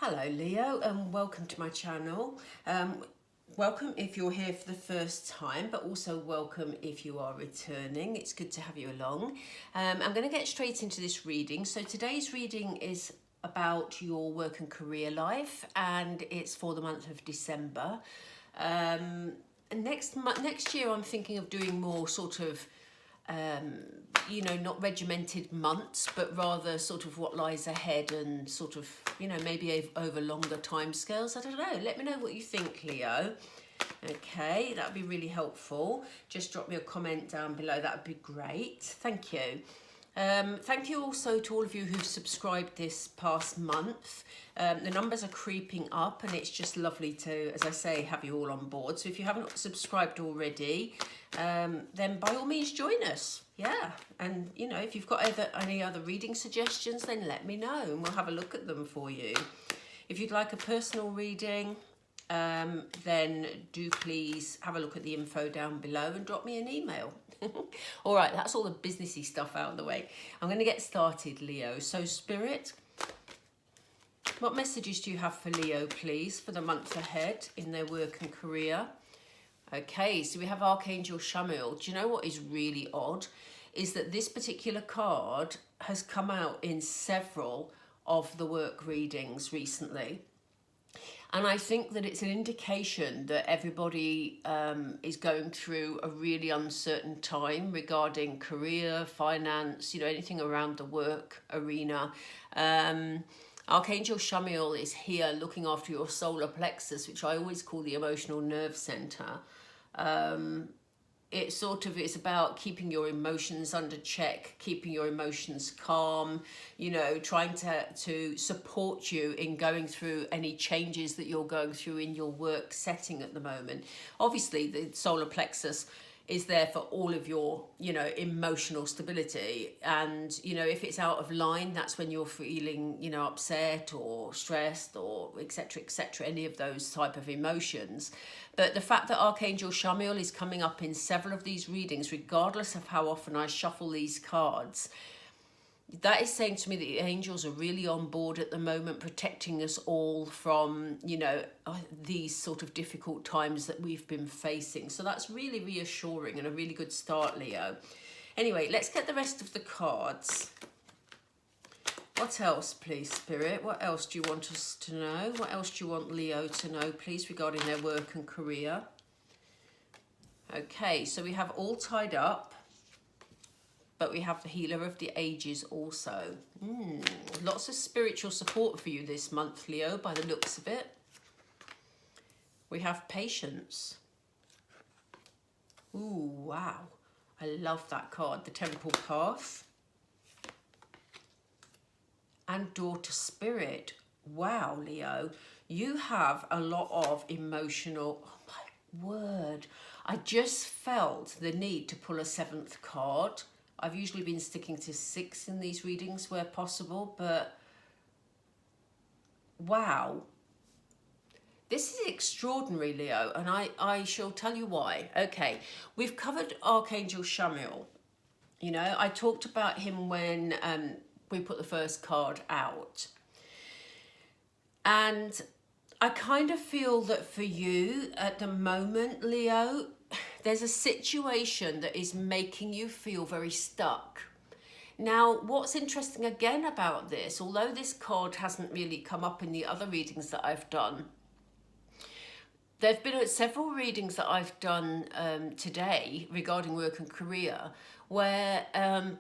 Hello Leo, and welcome to my channel. Welcome if you're here for the first time, but also welcome if you are returning. It's good to have you along. I'm going to get straight into this reading. So today's reading is about your work and career life, and it's for the month of December. Next year I'm thinking of doing more sort of not regimented months, but rather sort of what lies ahead and sort of, maybe over longer time scales. I don't know. Let me know what you think, Leo. Okay, that would be really helpful. Just drop me a comment down below. That would be great. Thank you. Thank you also to all of you who've subscribed this past month. The numbers are creeping up, and it's just lovely to, as I say, have you all on board. So if you haven't subscribed already, then by all means join us. Yeah, and if you've got any other reading suggestions, then let me know and we'll have a look at them for you. If you'd like a personal reading, then do please have a look at the info down below and drop me an email. All right, that's all the businessy stuff out of the way. I'm going to get started, Leo. So Spirit, what messages do you have for Leo, please, for the month ahead in their work and career? Okay, so we have Archangel Chamuel. Do you know what is really odd? Is that this particular card has come out in several of the work readings recently. And I think that it's an indication that everybody is going through a really uncertain time regarding career, finance, anything around the work arena. Archangel Chamuel is here looking after your solar plexus, which I always call the emotional nerve center. It sort of is about keeping your emotions under check, keeping your emotions calm, trying to support you in going through any changes that you're going through in your work setting at the moment. Obviously, the solar plexus is there for all of your, emotional stability. And, if it's out of line, that's when you're feeling, upset or stressed or et cetera, any of those type of emotions. But the fact that Archangel Chamuel is coming up in several of these readings, regardless of how often I shuffle these cards, that is saying to me that the angels are really on board at the moment, protecting us all from, these sort of difficult times that we've been facing. So that's really reassuring and a really good start, Leo. Anyway, let's get the rest of the cards. What else, please, Spirit? What else do you want us to know? What else do you want Leo to know, please, regarding their work and career? Okay, so we have all tied up. But we have the Healer of the Ages also. Lots of spiritual support for you this month, Leo, by the looks of it. We have Patience. Ooh, wow. I love that card. The Temple Path. And Daughter Spirit. Wow, Leo. You have a lot of emotional... Oh, my word. I just felt the need to pull a 7th card. I've usually been sticking to 6 in these readings where possible, but wow. This is extraordinary, Leo, and I shall tell you why. Okay, we've covered Archangel Chamuel. I talked about him when we put the first card out. And I kind of feel that for you at the moment, Leo, there's a situation that is making you feel very stuck. Now, what's interesting again about this, although this card hasn't really come up in the other readings that I've done, there have been several readings that I've done today regarding work and career where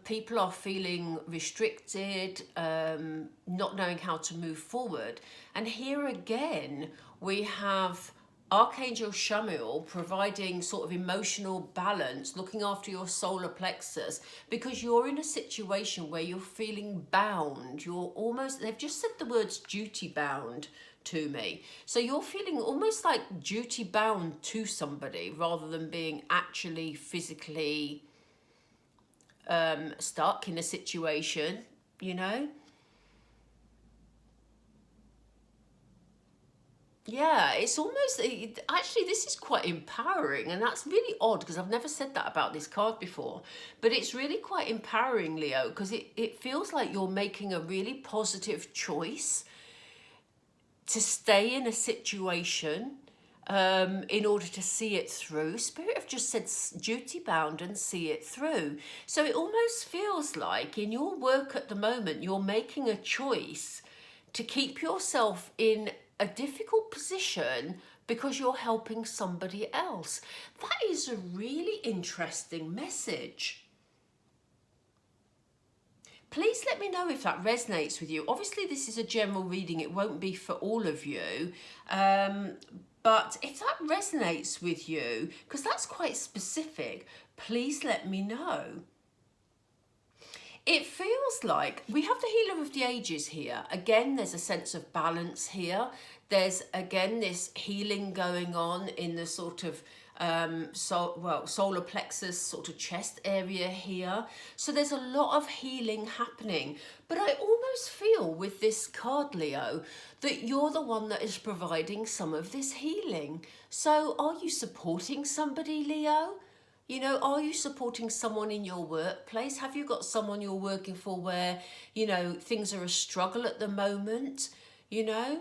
people are feeling restricted, not knowing how to move forward. And here again, we have Archangel Chamuel providing sort of emotional balance, looking after your solar plexus, because you're in a situation where you're feeling bound. You're almost, they've just said the words duty bound to me. So you're feeling almost like duty bound to somebody rather than being actually physically stuck in a situation, Yeah, it's almost, actually this is quite empowering, and that's really odd because I've never said that about this card before, but it's really quite empowering, Leo, because it feels like you're making a really positive choice to stay in a situation in order to see it through. Spirit have just said duty bound and see it through. So it almost feels like in your work at the moment, you're making a choice to keep yourself in a difficult position because you're helping somebody else. That is a really interesting message. Please let me know if that resonates with you. Obviously, this is a general reading. It won't be for all of you. But if that resonates with you, because that's quite specific, please let me know. It feels like we have the Healer of the Ages here. Again, there's a sense of balance here. There's, again, this healing going on in the sort of solar plexus sort of chest area here. So there's a lot of healing happening. But I almost feel with this card, Leo, that you're the one that is providing some of this healing. So are you supporting somebody, Leo? You know, are you supporting someone in your workplace? Have you got someone you're working for where, you know, things are a struggle at the moment? You know,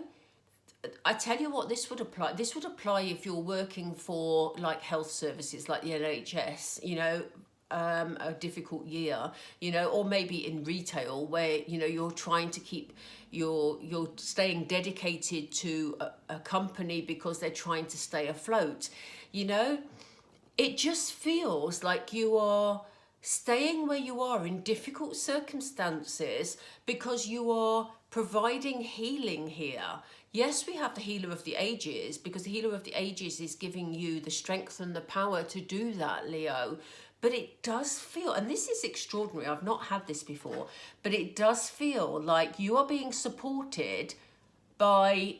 I tell you what, this would apply. This would apply if you're working for like health services like the NHS, you know, a difficult year, you know, or maybe in retail where, you know, you're trying to keep you're staying dedicated to a company because they're trying to stay afloat, you know. It just feels like you are staying where you are in difficult circumstances because you are providing healing here. Yes, we have the Healer of the Ages because the Healer of the Ages is giving you the strength and the power to do that, Leo. But it does feel, and this is extraordinary, I've not had this before, but it does feel like you are being supported by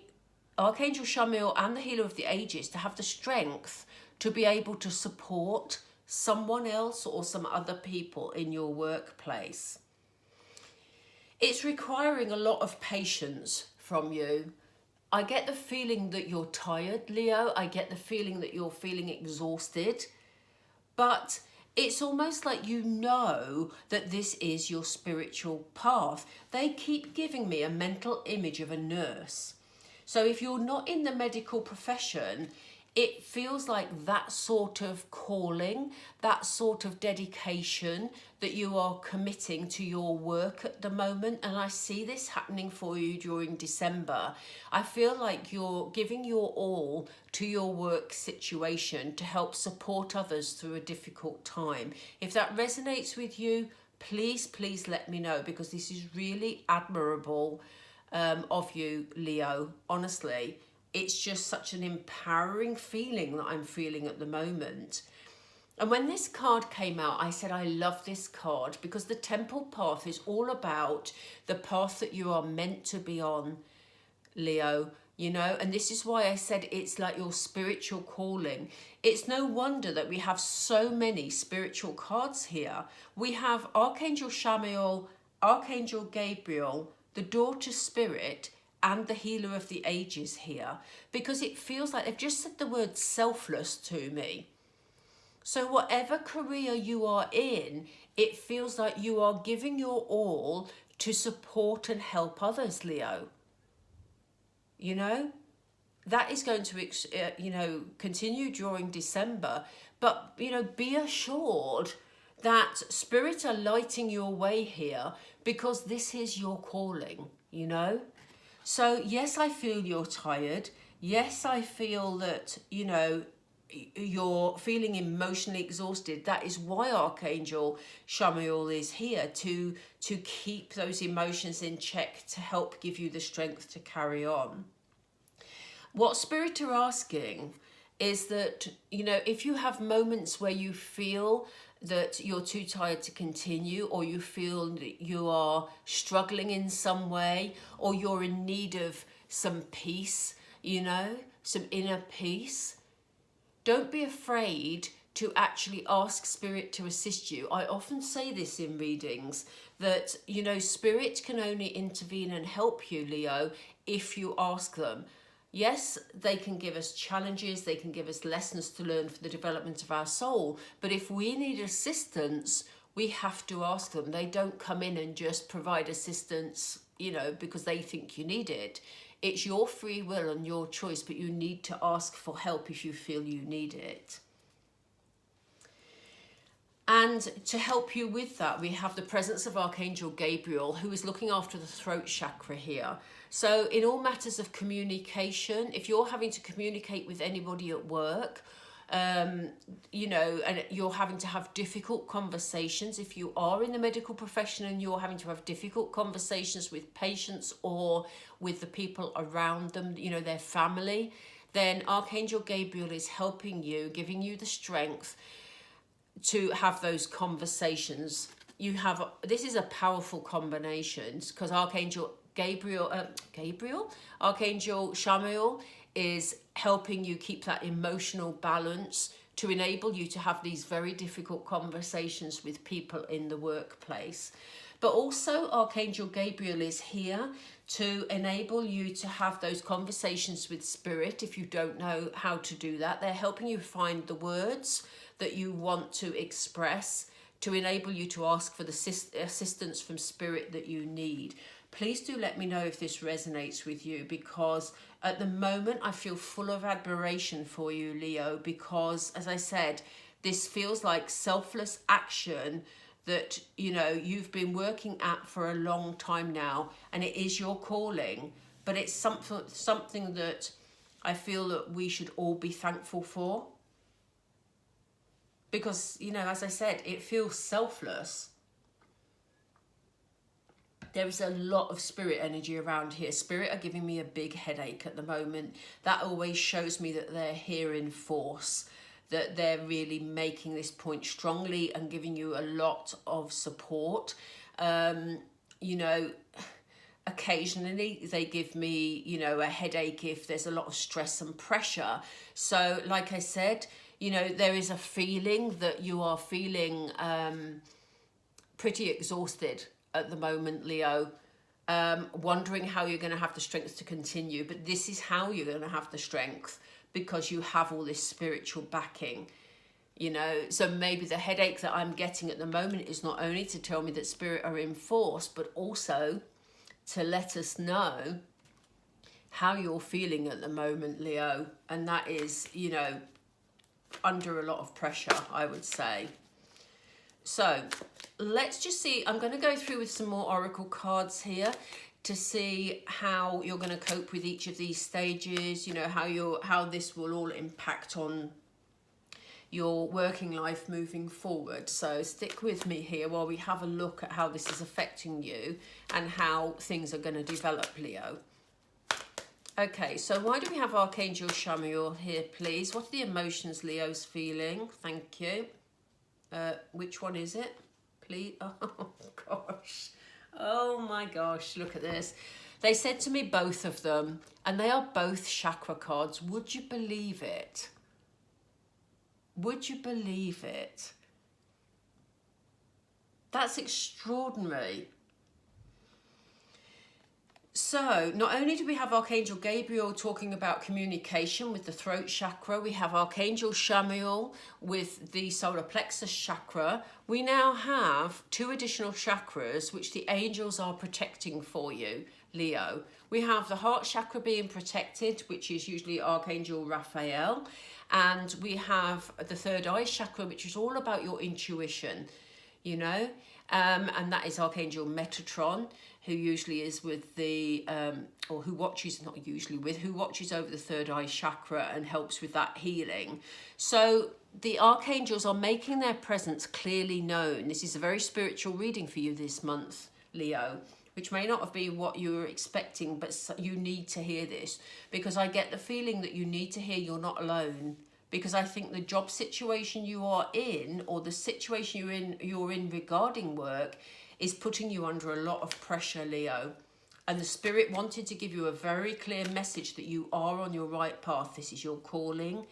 Archangel Chamuel and the Healer of the Ages to have the strength to be able to support someone else or some other people in your workplace. It's requiring a lot of patience from you. I get the feeling that you're tired, Leo. I get the feeling that you're feeling exhausted. But it's almost like you know that this is your spiritual path. They keep giving me a mental image of a nurse. So if you're not in the medical profession, it feels like that sort of calling, that sort of dedication that you are committing to your work at the moment. And I see this happening for you during December. I feel like you're giving your all to your work situation to help support others through a difficult time. If that resonates with you, please, please let me know, because this is really admirable of you, Leo, honestly. It's just such an empowering feeling that I'm feeling at the moment. And when this card came out, I said, I love this card because the Temple Path is all about the path that you are meant to be on, Leo, you know, and this is why I said it's like your spiritual calling. It's no wonder that we have so many spiritual cards here. We have Archangel Chamuel, Archangel Gabriel, the Daughter Spirit, and the Healer of the Ages here, because it feels like they've just said the word selfless to me. So whatever career you are in, it feels like you are giving your all to support and help others, Leo. You know, that is going to, continue during December. But, you know, be assured that Spirit are lighting your way here because this is your calling, you know. So, yes, I feel you're tired. Yes, I feel that, you know, you're feeling emotionally exhausted. That is why Archangel Chamuel is here, to keep those emotions in check, to help give you the strength to carry on. What Spirit are asking is that, you know, if you have moments where you feel that you're too tired to continue, or you feel that you are struggling in some way, or you're in need of some peace, you know, some inner peace, don't be afraid to actually ask Spirit to assist you. I often say this in readings, that, you know, Spirit can only intervene and help you, Leo, if you ask them. Yes, they can give us challenges, they can give us lessons to learn for the development of our soul, but if we need assistance, we have to ask them. They don't come in and just provide assistance, you know, because they think you need it. It's your free will and your choice, but you need to ask for help if you feel you need it. And to help you with that, we have the presence of Archangel Gabriel, who is looking after the throat chakra here. So in all matters of communication, if you're having to communicate with anybody at work, you know, and you're having to have difficult conversations, if you are in the medical profession and you're having to have difficult conversations with patients or with the people around them, you know, their family, then Archangel Gabriel is helping you, giving you the strength to have those conversations. This is a powerful combination, because Archangel Archangel Shamiel is helping you keep that emotional balance to enable you to have these very difficult conversations with people in the workplace. But also Archangel Gabriel is here to enable you to have those conversations with Spirit if you don't know how to do that. They're helping you find the words that you want to express to enable you to ask for the assistance from Spirit that you need. Please do let me know if this resonates with you, because at the moment I feel full of admiration for you, Leo, because as I said, this feels like selfless action that, you know, you've been working at for a long time now, and it is your calling, but it's something that I feel that we should all be thankful for. Because, you know, as I said, it feels selfless. There is a lot of Spirit energy around here. Spirit are giving me a big headache at the moment. That always shows me that they're here in force, that they're really making this point strongly and giving you a lot of support. You know, occasionally they give me, you know, a headache if there's a lot of stress and pressure. So like I said, you know, there is a feeling that you are feeling pretty exhausted at the moment, Leo, wondering how you're going to have the strength to continue. But this is how you're going to have the strength, because you have all this spiritual backing, you know. So maybe the headache that I'm getting at the moment is not only to tell me that Spirit are in force, but also to let us know how you're feeling at the moment, Leo. And that is, you know, under a lot of pressure, I would say. So let's just see. I'm going to go through with some more oracle cards here to see how you're going to cope with each of these stages, you know, how this will all impact on your working life moving forward. So stick with me here while we have a look at how this is affecting you and how things are going to develop, Leo. Okay, so why do we have Archangel Shamiel here, please? What are the emotions Leo's feeling? Thank you. Which one is it, please? Oh, gosh. Oh, my gosh. Look at this. They said to me both of them, and they are both chakra cards. Would you believe it? Would you believe it? That's extraordinary. So not only do we have Archangel Gabriel talking about communication with the throat chakra, we have Archangel Shamiel with the solar plexus chakra. We now have 2 additional chakras which the angels are protecting for you, Leo. We have the heart chakra being protected, which is usually Archangel Raphael. And we have the third eye chakra, which is all about your intuition, you know. And that is Archangel Metatron, who usually is with the, or who watches, not usually with, who watches over the third eye chakra and helps with that healing. So the archangels are making their presence clearly known. This is a very spiritual reading for you this month, Leo, which may not have been what you were expecting, but you need to hear this, because I get the feeling that you need to hear you're not alone. Because I think the job situation you are in, or the situation you're in regarding work, is putting you under a lot of pressure, Leo. And the Spirit wanted to give you a very clear message that you are on your right path. This is your calling.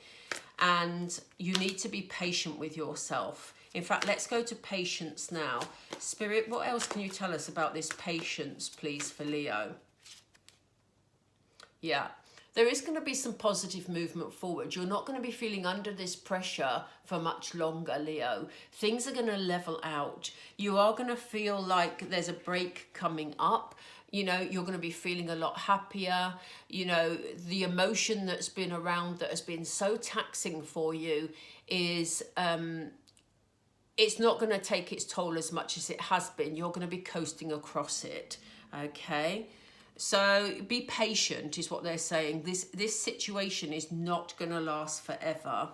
And you need to be patient with yourself. In fact, let's go to patience now. Spirit, what else can you tell us about this patience, please, for Leo? Yeah. There is going to be some positive movement forward. You're not going to be feeling under this pressure for much longer, Leo. Things are going to level out. You are going to feel like there's a break coming up. You know, you're going to be feeling a lot happier. You know, the emotion that's been around that has been so taxing for you is, it's not going to take its toll as much as it has been. You're going to be coasting across it, okay? So be patient is what they're saying. This situation is not going to last forever.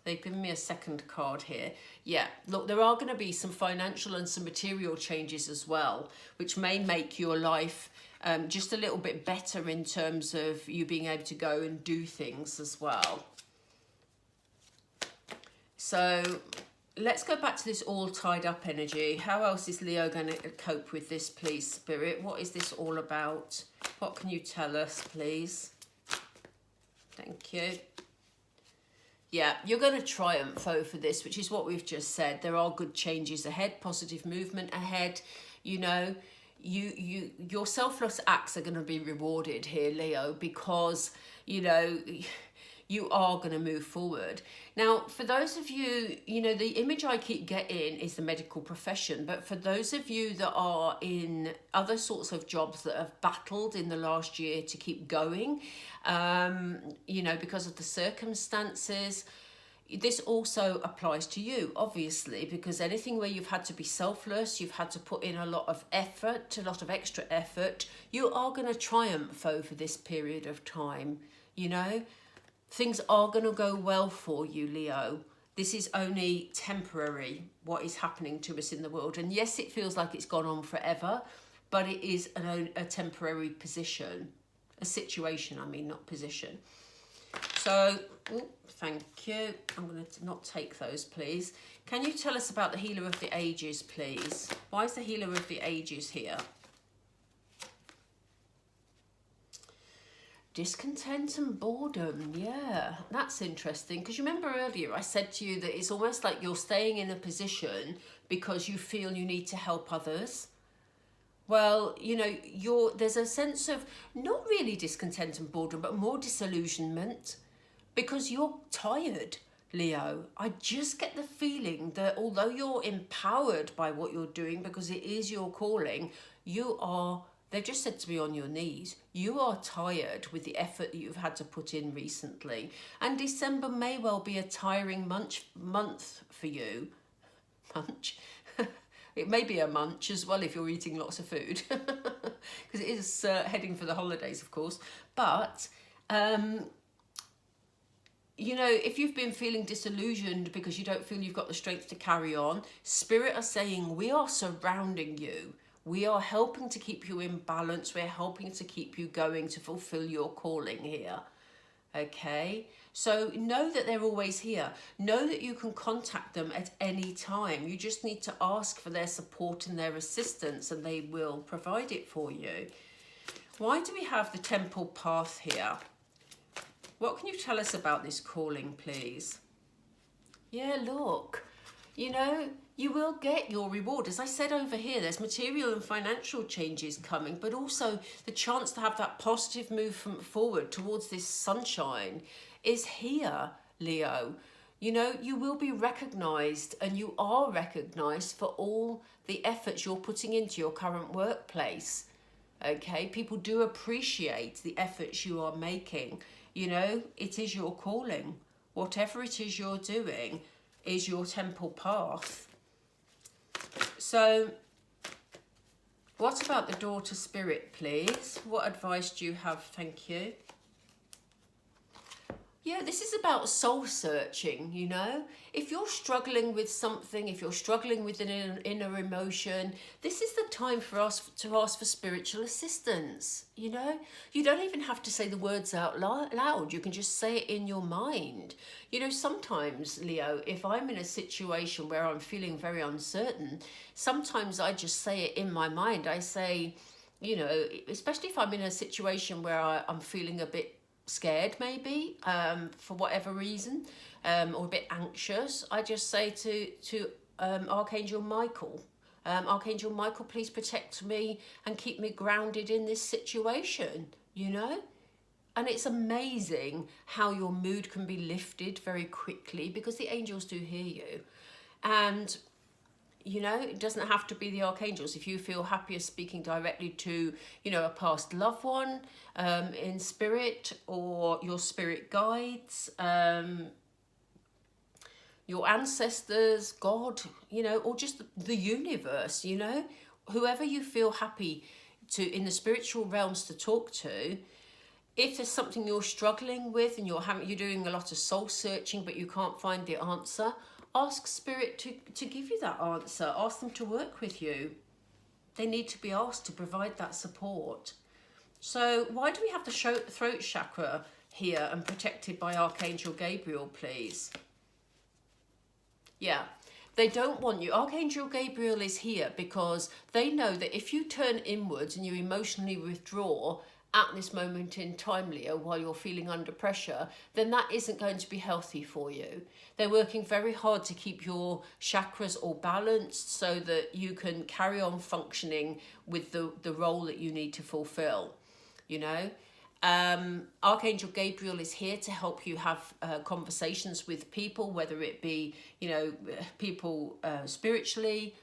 They've given me a second card here. Yeah, look, there are going to be some financial and some material changes as well, which may make your life just a little bit better in terms of you being able to go and do things as well. So let's go back to this all tied up energy. How else is Leo going to cope with this, please, Spirit? What is this all about? What can you tell us, please? Thank you. Yeah, you're going to triumph over this, which is what we've just said. There are good changes ahead, positive movement ahead. You know, your selfless acts are going to be rewarded here, Leo, because, you know, you are going to move forward. Now, for those of you, you know, the image I keep getting is the medical profession. But for those of you that are in other sorts of jobs that have battled in the last year to keep going, you know, because of the circumstances, this also applies to you, obviously, because anything where you've had to be selfless, you've had to put in a lot of effort, a lot of extra effort, you are going to triumph over this period of time, you know. Things are going to go well for you, Leo. This is only temporary, what is happening to us in the world. And yes, it feels like it's gone on forever, but it is a temporary position. A situation, I mean, not position. So, thank you. I'm going to not take those, please. Can you tell us about the Healer of the Ages, please? Why is the Healer of the Ages here? Discontent and boredom, yeah, that's interesting. Because you remember earlier I said to you that it's almost like you're staying in a position because you feel you need to help others. Well, you know, there's a sense of not really discontent and boredom, but more disillusionment because you're tired, Leo. I just get the feeling that although you're empowered by what you're doing because it is your calling, they've just said to be on your knees. You are tired with the effort that you've had to put in recently. And December may well be a tiring month for you. Munch? It may be a munch as well if you're eating lots of food. Because it is heading for the holidays, of course. But, you know, if you've been feeling disillusioned because you don't feel you've got the strength to carry on, Spirit are saying we are surrounding you. We are helping to keep you in balance. We're helping to keep you going to fulfill your calling here. Okay? So know that they're always here. Know that you can contact them at any time. You just need to ask for their support and their assistance and they will provide it for you. Why do we have the Temple Path here? What can you tell us about this calling, please? Yeah, look. You know, you will get your reward. As I said over here, there's material and financial changes coming, but also the chance to have that positive movement forward towards this sunshine is here, Leo. You know, you will be recognised and you are recognised for all the efforts you're putting into your current workplace. Okay, people do appreciate the efforts you are making. You know, it is your calling. Whatever it is you're doing is your temple path. So what about the daughter spirit, please? What advice do you have? Thank you. Yeah, this is about soul searching, you know. If you're struggling with something, if you're struggling with an inner emotion, this is the time for us to ask for spiritual assistance, you know. You don't even have to say the words out loud. You can just say it in your mind. You know, sometimes, Leo, if I'm in a situation where I'm feeling very uncertain, sometimes I just say it in my mind. I say, you know, especially if I'm in a situation where I'm feeling a bit scared maybe for whatever reason or a bit anxious, I just say to Archangel Michael, Archangel Michael, please protect me and keep me grounded in this situation, you know. And it's amazing how your mood can be lifted very quickly because the angels do hear you. And, you know, it doesn't have to be the archangels. If you feel happier speaking directly to, you know, a past loved one in spirit, or your spirit guides, your ancestors, God, you know, or just the universe, you know, whoever you feel happy to in the spiritual realms to talk to. If there's something you're struggling with and you're doing a lot of soul searching but you can't find the answer, ask Spirit to give you that answer. Ask them to work with you. They need to be asked to provide that support. So why do we have the throat chakra here and protected by Archangel Gabriel, please? Yeah, they don't want you. Archangel Gabriel is here because they know that if you turn inwards and you emotionally withdraw at this moment in time, Leo, while you're feeling under pressure, then that isn't going to be healthy for you. They're working very hard to keep your chakras all balanced so that you can carry on functioning with the role that you need to fulfill, you know. Archangel Gabriel is here to help you have conversations with people, whether it be, you know, people spiritually,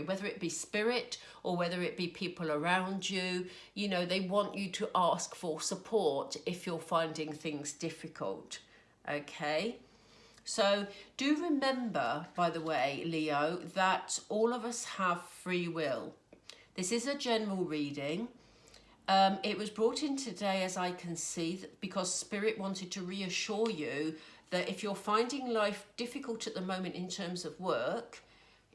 whether it be spirit or whether it be people around you. You know, they want you to ask for support if you're finding things difficult. Okay, so do remember, by the way, Leo, that all of us have free will. This is a general reading. It was brought in today, as I can see, because Spirit wanted to reassure you that if you're finding life difficult at the moment in terms of work,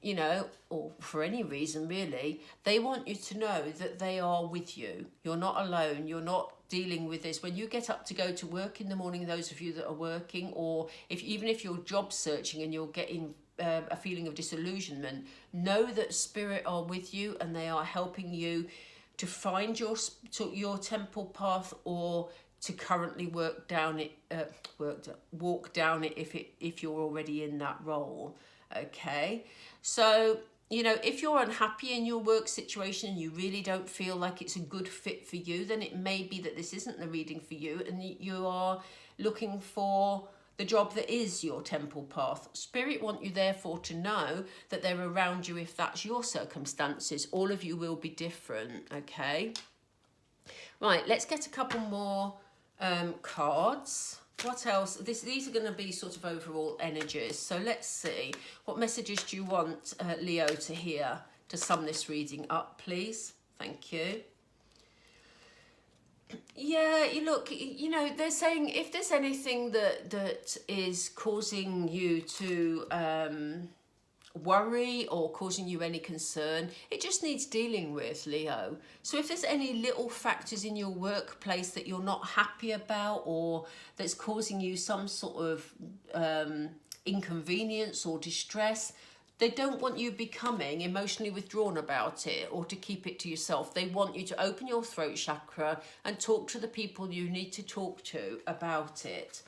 you know, or for any reason really, they want you to know that they are with you. You're not alone. You're not dealing with this. When you get up to go to work in the morning, those of you that are working, or even if you're job searching and you're getting a feeling of disillusionment, know that Spirit are with you and they are helping you to find your temple path, or to currently walk down it if you're already in that role. Okay, so, you know, if you're unhappy in your work situation and you really don't feel like it's a good fit for you, then it may be that this isn't the reading for you and you are looking for the job that is your temple path. Spirit want you therefore to know that they're around you if that's your circumstances. All of you will be different, okay? Right, let's get a couple more cards. What else? These are going to be sort of overall energies. So let's see. What messages do you want Leo to hear to sum this reading up, please? Thank you. Yeah, you know, they're saying if there's anything that is causing you to worry or causing you any concern, it just needs dealing with, Leo. So if there's any little factors in your workplace that you're not happy about, or that's causing you some sort of inconvenience or distress, they don't want you becoming emotionally withdrawn about it or to keep it to yourself. They want you to open your throat chakra and talk to the people you need to talk to about it.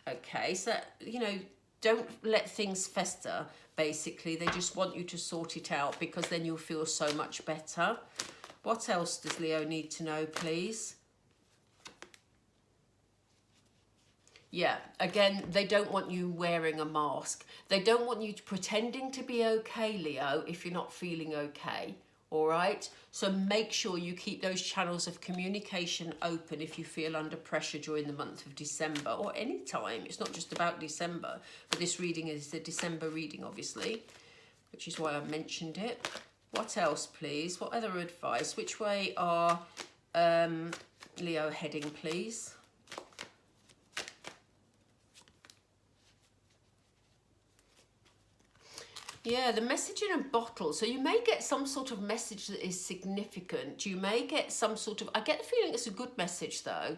Okay, so, you know, don't let things fester, basically. They just want you to sort it out because then you'll feel so much better. What else does Leo need to know, please? Yeah, again, they don't want you wearing a mask. They don't want you pretending to be okay, Leo, if you're not feeling okay. All right? So make sure you keep those channels of communication open if you feel under pressure during the month of December, or any time. It's not just about December, but this reading is the December reading, obviously, which is why I mentioned it. What else, please? What other advice? Which way are Leo heading, please? Yeah, the message in a bottle. So you may get some sort of message that is significant. You may get some sort of, I get the feeling it's a good message though.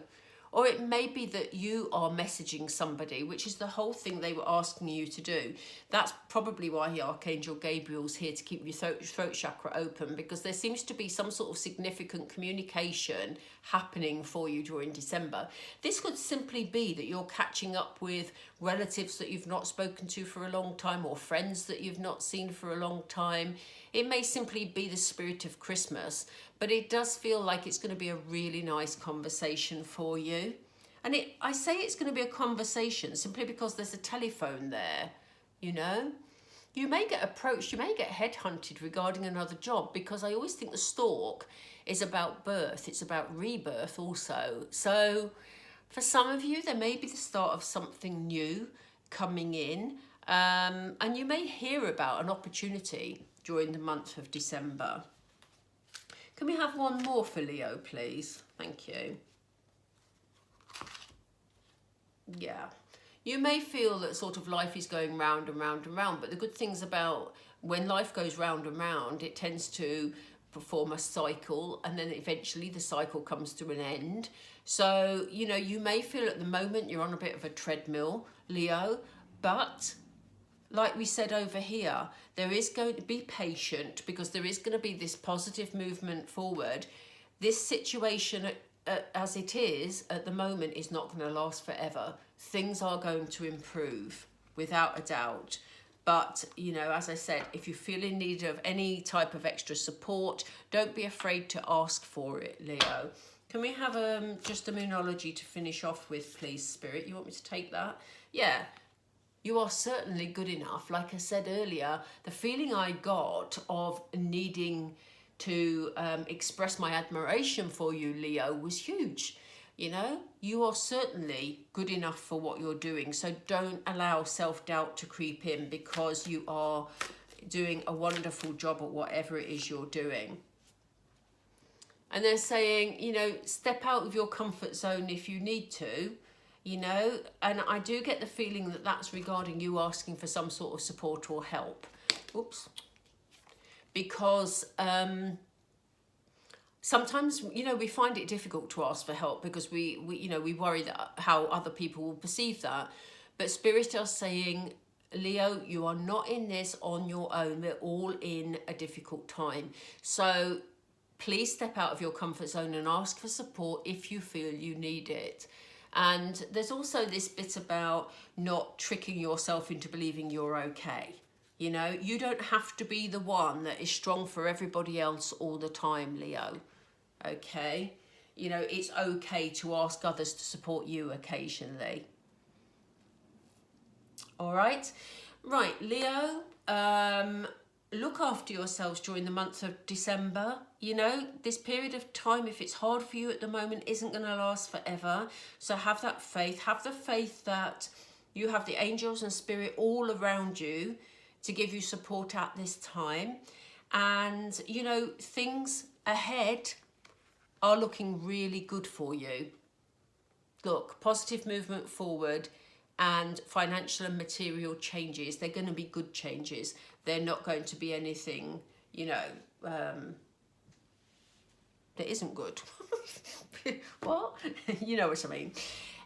Or it may be that you are messaging somebody, which is the whole thing they were asking you to do. That's probably why Archangel Gabriel's here to keep your throat chakra open, because there seems to be some sort of significant communication happening for you during December. This could simply be that you're catching up with relatives that you've not spoken to for a long time, or friends that you've not seen for a long time. It may simply be the spirit of Christmas, but it does feel like it's going to be a really nice conversation for you. And I say it's going to be a conversation simply because there's a telephone there, you know. You may get approached, you may get headhunted regarding another job, because I always think the stork is about birth. It's about rebirth also. So for some of you, there may be the start of something new coming in, and you may hear about an opportunity during the month of December. Can we have one more for Leo, please? Thank you. Yeah. You may feel that sort of life is going round and round and round, but the good things about when life goes round and round, it tends to perform a cycle, and then eventually the cycle comes to an end. So, you know, you may feel at the moment you're on a bit of a treadmill, Leo, but like we said over here, there is going to be patient, because there is going to be this positive movement forward. This situation as it is at the moment is not going to last forever. Things are going to improve without a doubt. But, you know, as I said, if you feel in need of any type of extra support, don't be afraid to ask for it, Leo. Can we have just a Moonology to finish off with, please, Spirit? You want me to take that? Yeah. You are certainly good enough. Like I said earlier, the feeling I got of needing to express my admiration for you, Leo, was huge. You know, you are certainly good enough for what you're doing. So don't allow self-doubt to creep in, because you are doing a wonderful job at whatever it is you're doing. And they're saying, you know, step out of your comfort zone if you need to, you know, and I do get the feeling that that's regarding you asking for some sort of support or help. Oops. Because sometimes, you know, we find it difficult to ask for help because we you know, we worry that how other people will perceive that. But Spirit are saying, Leo, you are not in this on your own. We're all in a difficult time. So please step out of your comfort zone and ask for support if you feel you need it. And there's also this bit about not tricking yourself into believing you're okay. You know, you don't have to be the one that is strong for everybody else all the time, Leo. Okay? You know, it's okay to ask others to support you occasionally. All right? Right, Leo, look after yourselves during the month of December. You know, this period of time, if it's hard for you at the moment, isn't going to last forever. So have that faith. Have the faith that you have the angels and spirit all around you to give you support at this time. And, you know, things ahead are looking really good for you. Look, positive movement forward and financial and material changes. They're going to be good changes. They're not going to be anything, you know, that isn't good. What? You know what I mean.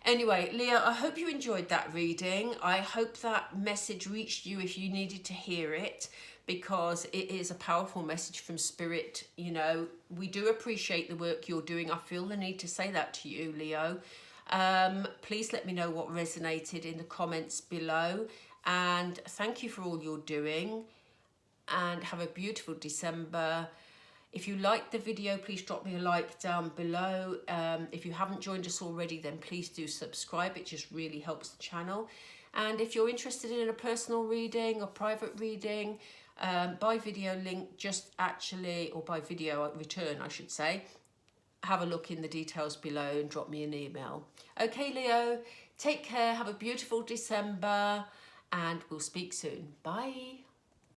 Anyway, Leo, I hope you enjoyed that reading. I hope that message reached you if you needed to hear it, because it is a powerful message from Spirit. You know, we do appreciate the work you're doing. I feel the need to say that to you, Leo. Please let me know what resonated in the comments below. And thank you for all you're doing. And have a beautiful December. If you liked the video, please drop me a like down below. If you haven't joined us already, then please do subscribe. It just really helps the channel. And if you're interested in a personal reading or private reading, by video link, just actually, or by video return, I should say, have a look in the details below and drop me an email. Okay, Leo, take care. Have a beautiful December and we'll speak soon. Bye.